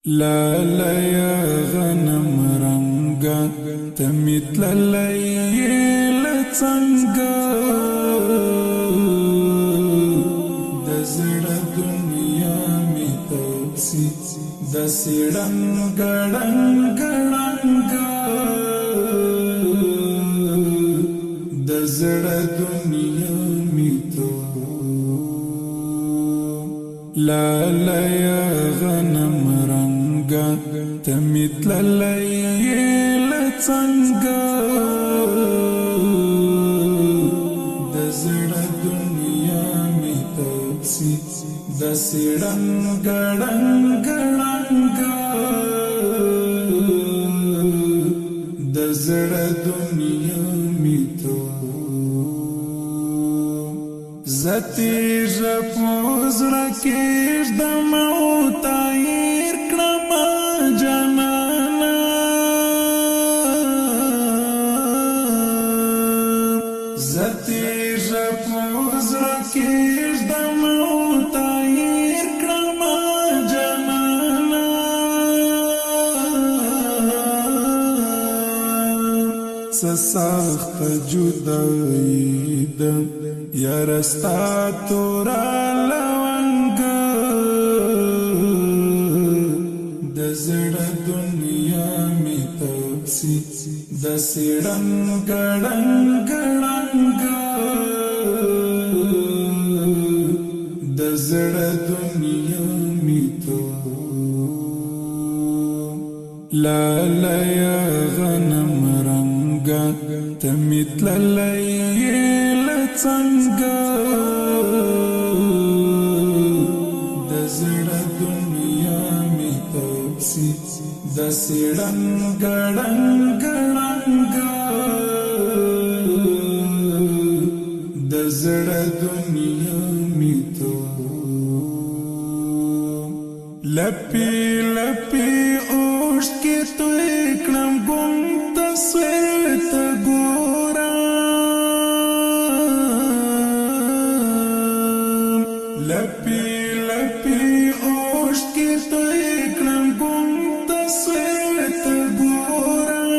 لالیا غنم رنگا تمیت للیل څنګه د زړه دنیا می توسی د سړنګ ګړنګ د زړه دنیا می تو لالیا غنم تمیت للیل څنګه د زړه دنیا می توسی د سړنګ ګړنګ د زړه دنیا می تو زتی رپوز رکیش د موت ایر کړم جانانا زتی رپوز رکیش د موت ایر کړم جانانا سخت جدائی ده یارستا تورا لونګ د زړه دنیا می توسی د سړنګ ګړنګ د زړه دنیا می تو لالیا غنم رنگا تمیت للیل څنګه د زړه دنیا می توسی د سړنګ ګړنګ د زړه دنیا می تو لپی لپی اوش کې تو کړم ګم تصویر ته ګورم لپی لپی اوش کې تو کړم ګم تصویر ته ګورم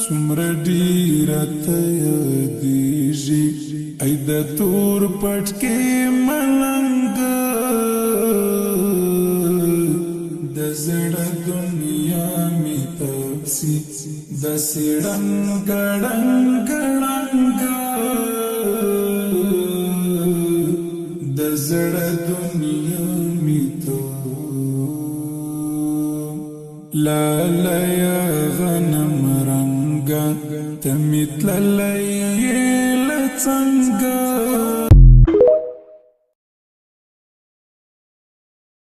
څومره ډیر ته یادېږي ای د تور پټ کې ملنګ د زړه دنیا می توسی د سړنګ ګړنګ د زړه دنیا می تو لالیا غنم رنگا تمیت للیل څنګه